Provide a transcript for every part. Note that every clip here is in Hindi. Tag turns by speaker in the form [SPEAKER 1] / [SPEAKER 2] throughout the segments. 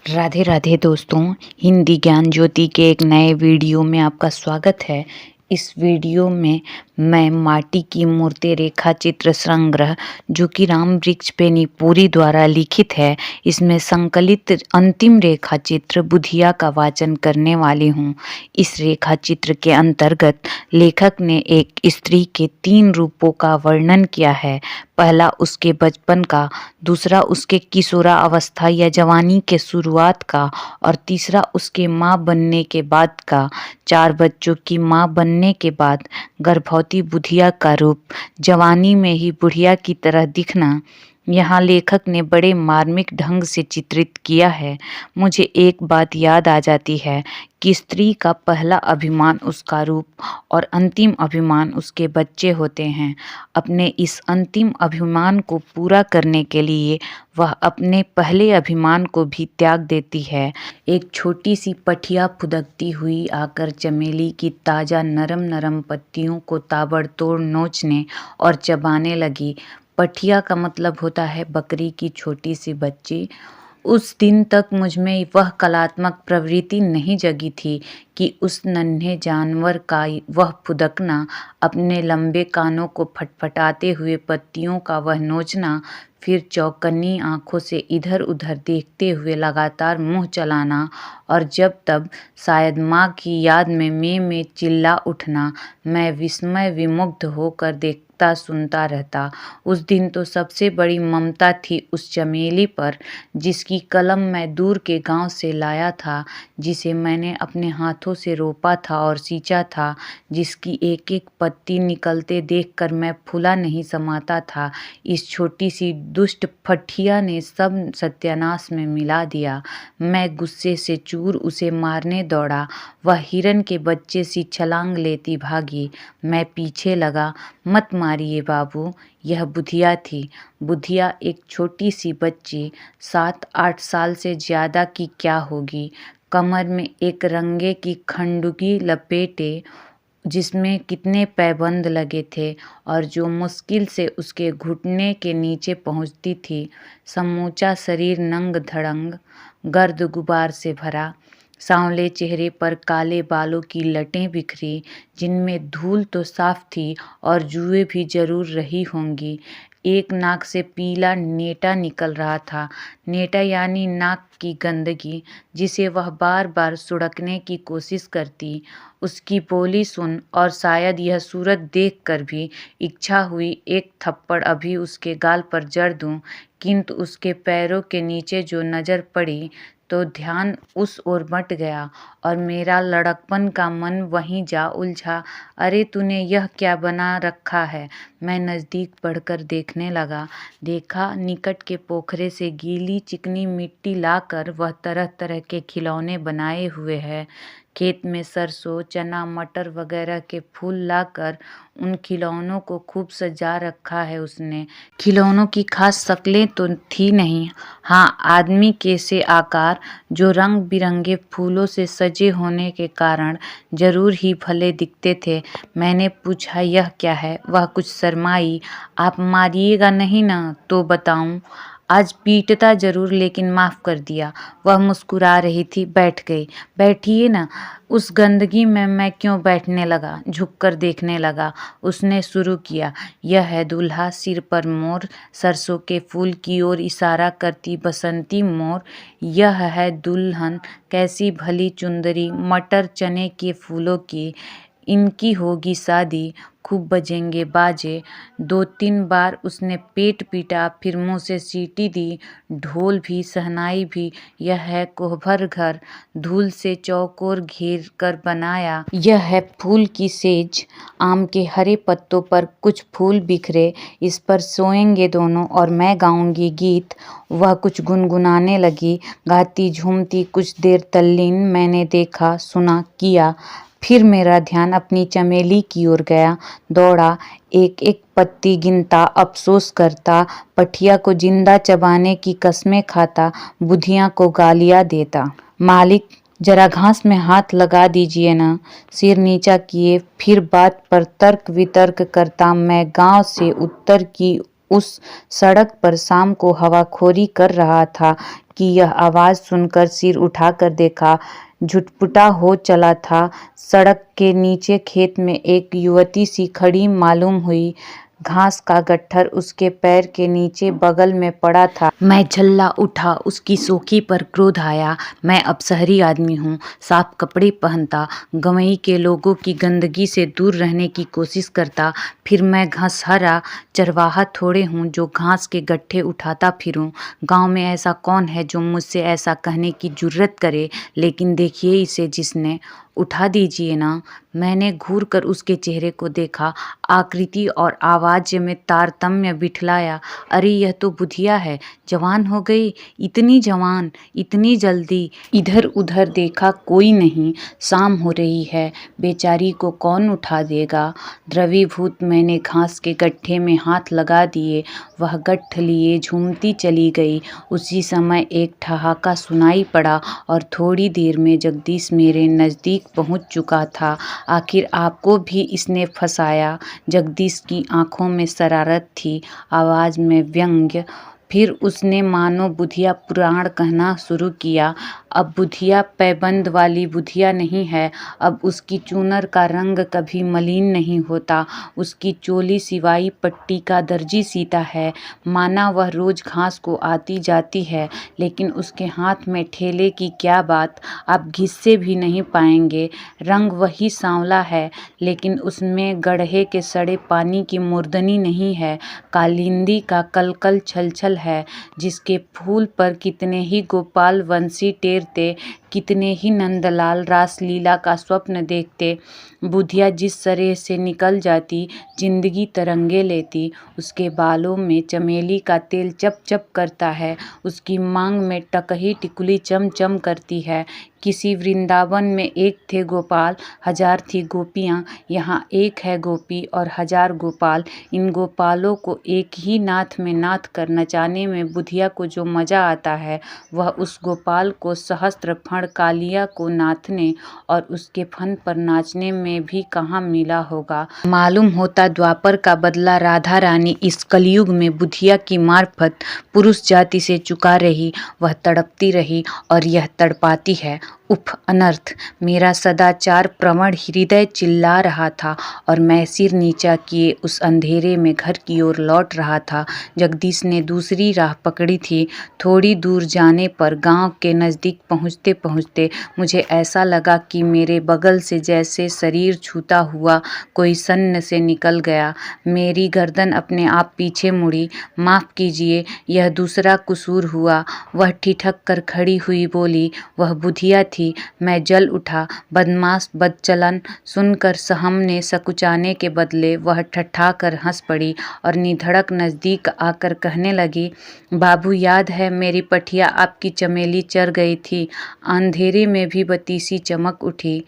[SPEAKER 1] राधे राधे दोस्तों। हिंदी ज्ञान ज्योति के एक नए वीडियो में आपका स्वागत है। इस वीडियो में मैं माटी की मूर्ति रेखा चित्र संग्रह जो कि राम वृक्ष बेनीपुरी द्वारा लिखित है, इसमें संकलित अंतिम रेखा चित्र बुधिया का वाचन करने वाली हूँ। इस रेखा चित्र के अंतर्गत लेखक ने एक स्त्री के 3 रूपों का वर्णन किया है। पहला उसके बचपन का, दूसरा उसके किशोरा अवस्था या जवानी के शुरुआत का और तीसरा उसके माँ बनने के बाद का। 4 बच्चों की माँ बनने के बाद गर्भवती बुधिया का रूप, जवानी में ही बुढ़िया की तरह दिखना यहाँ लेखक ने बड़े मार्मिक ढंग से चित्रित किया है। मुझे एक बात याद आ जाती है कि स्त्री का पहला अभिमान उसका रूप और अंतिम अभिमान उसके बच्चे होते हैं। अपने इस अंतिम अभिमान को पूरा करने के लिए वह अपने पहले अभिमान को भी त्याग देती है। एक छोटी सी पठिया फुदकती हुई आकर चमेली की ताज़ा नरम नरम पत्तियों को ताबड़तोड़ नोचने और चबाने लगी। पठिया का मतलब होता है बकरी की छोटी सी बच्ची। उस दिन तक मुझ में वह कलात्मक प्रवृत्ति नहीं जगी थी कि उस नन्हे जानवर का वह फुदकना, अपने लंबे कानों को फटफटाते हुए पत्तियों का वह नोचना, फिर चौकन्नी आंखों से इधर उधर देखते हुए लगातार मुंह चलाना और जब तब शायद माँ की याद में में चिल्ला उठना, मैं विस्मय विमुग्ध होकर देखता सुनता रहता। उस दिन तो सबसे बड़ी ममता थी उस चमेली पर जिसकी कलम मैं दूर के गांव से लाया था, जिसे मैंने अपने हाथों से रोपा था और सींचा था, जिसकी एक एक पत्ती निकलते देखकर मैं फूला नहीं समाता था। इस छोटी सी दुष्ट फठिया ने सब सत्यानाश में मिला दिया। मैं गुस्से से चूर उसे मारने दौड़ा। वह हिरन के बच्चे सी छलांग लेती भागी। मैं पीछे लगा। मत मारिए बाबू, यह बुधिया थी। बुधिया एक छोटी सी बच्ची, 7-8 साल से ज़्यादा की क्या होगी, कमर में एक रंगे की खंडुगी लपेटे जिसमें कितने पैबंद लगे थे और जो मुश्किल से उसके घुटने के नीचे पहुंचती थी। समूचा शरीर नंग धड़ंग, गर्द गुबार से भरा। सांवले चेहरे पर काले बालों की लटें बिखरी, जिनमें धूल तो साफ थी और जुएं भी जरूर रही होंगी। एक नाक से पीला नेटा निकल रहा था। नेटा यानी नाक की गंदगी, जिसे वह बार बार सुड़कने की कोशिश करती। उसकी बोली सुन और शायद यह सूरत देख कर भी इच्छा हुई एक थप्पड़ अभी उसके गाल पर जड़ दूं, किंतु उसके पैरों के नीचे जो नज़र पड़ी तो ध्यान उस ओर मट गया और मेरा लड़कपन का मन वहीं जा उलझा। अरे तूने यह क्या बना रखा है? मैं नज़दीक बढ़कर देखने लगा। देखा निकट के पोखरे से गीली चिकनी मिट्टी लाकर वह तरह तरह के खिलौने बनाए हुए है। खेत में सरसों, चना, मटर वगैरह के फूल लाकर उन खिलौनों को खूब सजा रखा है उसने। खिलौनों की खास शक्लें तो थी नहीं, हाँ आदमी के से आकार, जो रंग बिरंगे फूलों से सजे होने के कारण जरूर ही भले दिखते थे। मैंने पूछा यह क्या है? वह कुछ शर्माई। आप मारिएगा नहीं ना तो बताऊं? आज पीटता जरूर लेकिन माफ़ कर दिया। वह मुस्कुरा रही थी। बैठ गई। बैठिए ना। उस गंदगी में मैं क्यों बैठने लगा? झुककर देखने लगा। उसने शुरू किया, यह है दूल्हा, सिर पर मोर, सरसों के फूल की ओर इशारा करती बसंती मोर। यह है दुल्हन, कैसी भली चुंदरी, मटर चने के फूलों की, इनकी होगी शादी, खूब बजेंगे बाजे। 2-3 बार उसने पेट पीटा, फिर मुंह से सीटी दी। ढोल भी शहनाई भी। यह है कोहबर घर, धूल से चौकोर घेर कर बनाया। यह है फूल की सेज, आम के हरे पत्तों पर कुछ फूल बिखरे, इस पर सोएंगे दोनों और मैं गाऊंगी गीत। वह कुछ गुनगुनाने लगी, गाती झूमती कुछ देर तल्लीन। मैंने देखा, सुना, किया। फिर मेरा ध्यान अपनी चमेली की ओर गया। दौड़ा, एक एक पत्ती गिनता, अफसोस करता, पठिया को जिंदा चबाने की कस्में खाता, बुधिया को गालियां देता। मालिक जरा घास में हाथ लगा दीजिए ना। सिर नीचा किए, फिर बात पर तर्क वितर्क करता मैं गांव से उत्तर की उस सड़क पर शाम को हवाखोरी कर रहा था कि यह आवाज़ सुनकर सिर उठाकर देखा। झुटपुटा हो चला था। सड़क के नीचे खेत में एक युवती सी खड़ी मालूम हुई। घास का गट्ठर उसके पैर के नीचे बगल में पड़ा था। मैं झल्ला उठा। उसकी सोखी पर क्रोध आया। मैं अब शहरी आदमी हूँ, साफ कपड़े पहनता, गंवई के लोगों की गंदगी से दूर रहने की कोशिश करता। फिर मैं घसहरा चरवाहा थोड़े हूँ जो घास के गट्ठे उठाता फिरूँ। गांव में ऐसा कौन है जो मुझसे ऐसा कहने की जुर्रत करे। लेकिन देखिए इसे जिसने। उठा दीजिए ना। मैंने घूर कर उसके चेहरे को देखा। आकृति और आवाज़ में तारतम्य बिठलाया। अरे यह तो बुधिया है। जवान हो गई। इतनी जवान, इतनी जल्दी। इधर उधर देखा, कोई नहीं। शाम हो रही है। बेचारी को कौन उठा देगा। द्रवीभूत मैंने घास के गट्ठे में हाथ लगा दिए। वह गट्ठ लिए झूमती चली गई। उसी समय एक ठहाका सुनाई पड़ा और थोड़ी देर में जगदीश मेरे नज़दीक पहुंच चुका था। आखिर आपको भी इसने फंसाया। जगदीश की आंखों में शरारत थी, आवाज़ में व्यंग्य। फिर उसने मानो बुधिया पुराण कहना शुरू किया। अब बुधिया पैबंद वाली बुधिया नहीं है। अब उसकी चूनर का रंग कभी मलिन नहीं होता। उसकी चोली सिवाई पट्टी का दर्जी सीता है। माना वह रोज घास को आती जाती है, लेकिन उसके हाथ में ठेले की क्या बात। आप घिस्से भी नहीं पाएंगे। रंग वही सांवला है, लेकिन उसमें गड्ढे के सड़े पानी की मुर्दनी नहीं है। कालिंदी का कलकल छलछल है, जिसके फूल पर कितने ही गोपाल वंशी टेरते, कितने ही नंदलाल रासलीला का स्वप्न देखते। बुधिया जिस तरह से निकल जाती, जिंदगी तरंगे लेती। उसके बालों में चमेली का तेल चप चप करता है। उसकी मांग में टकही टिकुली चम चम करती है। किसी वृंदावन में एक थे गोपाल, हजार थी गोपियाँ। यहाँ एक है गोपी और हजार गोपाल। इन गोपालों को एक ही नाथ में नाथ कर नचाने में बुधिया को जो मजा आता है, वह उस गोपाल को सहस्त्र फण कालिया को नाथने और उसके फन पर नाचने में भी कहाँ मिला होगा। मालूम होता द्वापर का बदला राधा रानी इस कलयुग में बुधिया की मार्फत पुरुष जाति से चुका रही। वह तड़पती रही और यह तड़पाती है। उफ अनर्थ। मेरा सदाचार प्रवण हृदय चिल्ला रहा था और मैं सिर नीचा किए उस अंधेरे में घर की ओर लौट रहा था। जगदीश ने दूसरी राह पकड़ी थी। थोड़ी दूर जाने पर गांव के नज़दीक पहुंचते पहुंचते मुझे ऐसा लगा कि मेरे बगल से जैसे शरीर छूता हुआ कोई सन्न से निकल गया। मेरी गर्दन अपने आप पीछे मुड़ी। माफ़ कीजिए, यह दूसरा कसूर हुआ। वह ठिठक कर खड़ी हुई बोली। वह बुधिया थी। मैं जल उठा। बदमाश बदचलन सुनकर सहम ने सकुचाने के बदले वह ठट्ठा कर हंस पड़ी और निधड़क नज़दीक आकर कहने लगी, बाबू याद है मेरी पठिया आपकी चमेली चर गई थी। अंधेरे में भी बतीसी चमक उठी।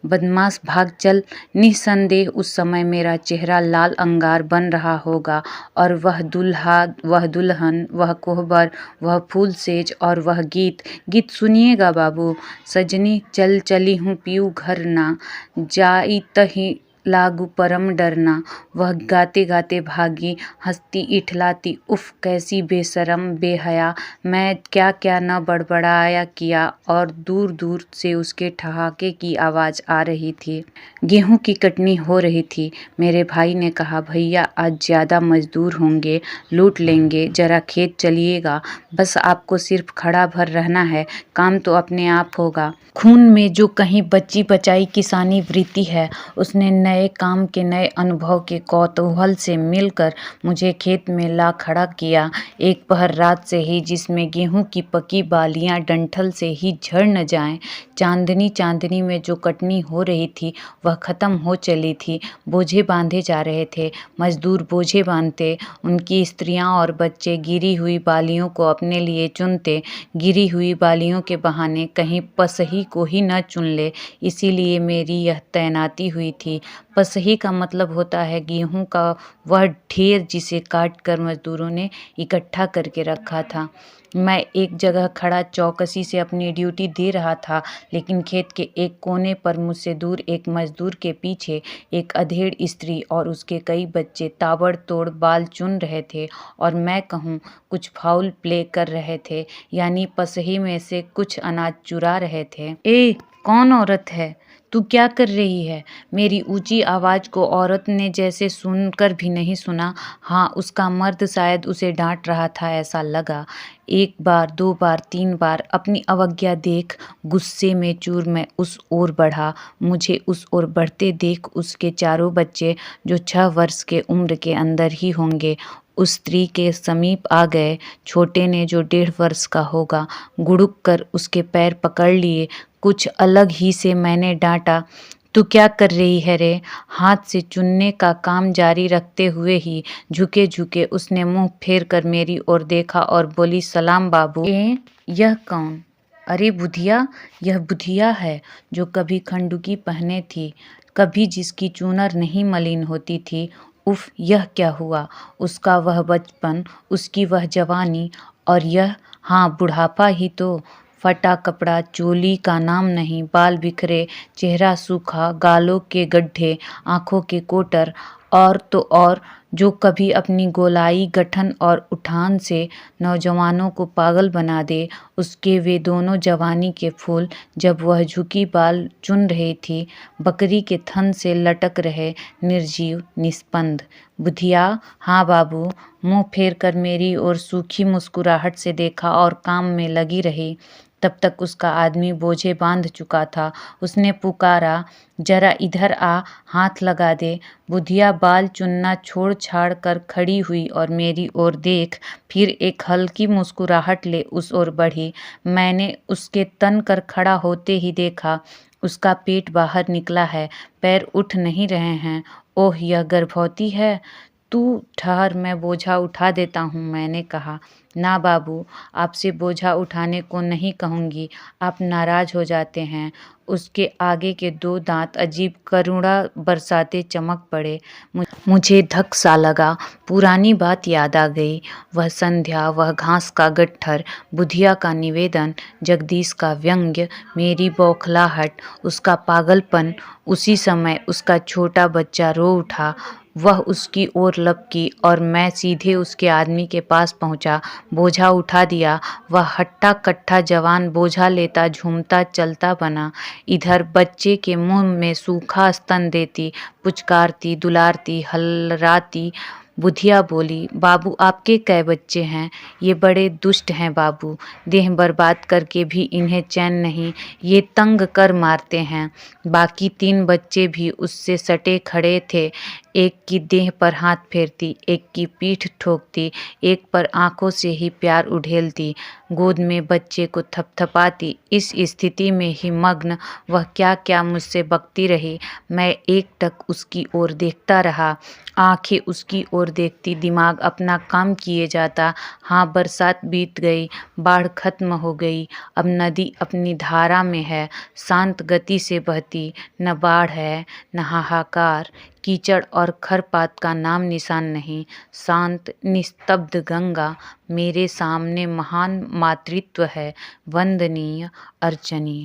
[SPEAKER 1] बदमाश भाग चल। निस्संदेह उस समय मेरा चेहरा लाल अंगार बन रहा होगा और वह दूल्हा, वह दुल्हन, वह कोहबर, वह फूल सेज और वह गीत। गीत सुनिएगा बाबू। सजनी चल चली हूँ पीऊ घर ना, जाई तही लागू परम डरना। वह गाते गाते भागी, हंसती इठलाती। उफ कैसी बेशरम बेहया। मैं क्या क्या न बड़बड़ाया किया और दूर दूर से उसके ठहाके की आवाज़ आ रही थी। गेहूं की कटनी हो रही थी। मेरे भाई ने कहा, भैया आज ज़्यादा मजदूर होंगे, लूट लेंगे, जरा खेत चलिएगा। बस आपको सिर्फ खड़ा भर रहना है, काम तो अपने आप होगा। खून में जो कहीं बची बचाई किसानी वृत्ति है, उसने नए काम के नए अनुभव के कौतूहल से मिलकर मुझे खेत में ला खड़ा किया। एक पहर रात से ही, जिसमें गेहूं की पकी बालियां डंठल से ही झड़ न जाएं। चांदनी चांदनी में जो कटनी हो रही थी वह खत्म हो चली थी। बोझे बांधे जा रहे थे। मजदूर बोझे बांधते, उनकी स्त्रियां और बच्चे गिरी हुई बालियों को अपने लिए चुनते। गिरी हुई बालियों के बहाने कहीं पसही को ही न चुन ले, इसीलिए मेरी यह तैनाती हुई थी। पसही का मतलब होता है गेहूं का वह ढेर जिसे काट कर मजदूरों ने इकट्ठा करके रखा था। मैं एक जगह खड़ा चौकसी से अपनी ड्यूटी दे रहा था, लेकिन खेत के एक कोने पर मुझसे दूर एक मजदूर के पीछे एक अधेड़ स्त्री और उसके कई बच्चे ताबड़तोड़ बाल चुन रहे थे और मैं कहूँ कुछ फाउल प्ले कर रहे थे, यानी पसही में से कुछ अनाज चुरा रहे थे। ए, कौन औरत है? तू क्या कर रही है? मेरी ऊंची आवाज को औरत ने जैसे सुनकर भी नहीं सुना। हाँ, उसका मर्द शायद उसे डांट रहा था, ऐसा लगा। एक बार, दो बार, तीन बार अपनी अवज्ञा देख गुस्से में चूर मैं उस ओर बढ़ा। मुझे उस ओर बढ़ते देख उसके चारों बच्चे, जो 6 वर्ष के उम्र के अंदर ही होंगे, उस स्त्री के समीप आ गए। छोटे ने, जो 1.5 वर्ष का होगा, गुड़ुक कर उसके पैर पकड़ लिए। कुछ अलग ही से मैंने डांटा, तू क्या कर रही है रे? हाथ से चुनने का काम जारी रखते हुए ही झुके झुके उसने मुंह फेर कर मेरी ओर देखा और बोली, सलाम बाबू। यह कौन? अरे बुधिया, यह बुधिया है जो कभी खंडुकी पहने थी, कभी जिसकी चूनर नहीं मलिन होती थी। उफ, यह क्या हुआ? उसका वह बचपन, उसकी वह जवानी, और यह, हाँ, बुढ़ापा ही तो। फटा कपड़ा, चोली का नाम नहीं, बाल बिखरे, चेहरा सूखा, गालों के गड्ढे, आंखों के कोटर, और तो और जो कभी अपनी गोलाई, गठन और उठान से नौजवानों को पागल बना दे, उसके वे दोनों जवानी के फूल जब वह झुकी बाल चुन रही थी, बकरी के थन से लटक रहे, निर्जीव, निस्पंद। बुधिया, हाँ बाबू, मुंह फेर कर मेरी ओर सूखी मुस्कुराहट से देखा और काम में लगी रही। तब तक उसका आदमी बोझे बांध चुका था। उसने पुकारा, जरा इधर आ, हाथ लगा दे। बुधिया बाल चुनना छोड़ छाड़ कर खड़ी हुई और मेरी ओर देख फिर एक हल्की मुस्कुराहट ले उस ओर बढ़ी। मैंने उसके तन कर खड़ा होते ही देखा, उसका पेट बाहर निकला है, पैर उठ नहीं रहे हैं। ओह, यह गर्भवती है। तू ठहर, मैं बोझा उठा देता हूँ, मैंने कहा। ना बाबू, आपसे बोझा उठाने को नहीं कहूँगी, आप नाराज हो जाते हैं। उसके आगे के 2 दांत अजीब करुणा बरसाते चमक पड़े। मुझे धक सा लगा, पुरानी बात याद आ गई। वह संध्या, वह घास का गट्ठर, बुधिया का निवेदन, जगदीश का व्यंग्य, मेरी बौखलाहट, उसका पागलपन। उसी समय उसका छोटा बच्चा रो उठा। वह उसकी ओर लपकी और मैं सीधे उसके आदमी के पास पहुंचा। बोझा उठा दिया। वह हट्टा कट्टा जवान बोझा लेता झूमता चलता बना। इधर बच्चे के मुंह में सूखा स्तन देती, पुचकारती, दुलारती, हलराती। बुधिया बोली, बाबू आपके कै बच्चे हैं? ये बड़े दुष्ट हैं बाबू, देह बर्बाद करके भी इन्हें चैन नहीं, ये तंग कर मारते हैं। बाकी 3 बच्चे भी उससे सटे खड़े थे। एक की देह पर हाथ फेरती, एक की पीठ ठोकती, एक पर आंखों से ही प्यार उड़ेलती, गोद में बच्चे को थपथपाती। इस स्थिति में ही मग्न वह क्या क्या मुझसे बकती रही। मैं एकटक उसकी ओर देखता रहा, आंखें उसकी ओर देखती, दिमाग अपना काम किए जाता। हाँ, बरसात बीत गई, बाढ़ खत्म हो गई, अब नदी अपनी धारा में है, शांत गति से बहती। न बाढ़ है, न हाहाकार, कीचड़ और खरपात का नाम निशान नहीं। शांत निस्तब्ध गंगा मेरे सामने महान मातृत्व है, वंदनीय, अर्चनीय।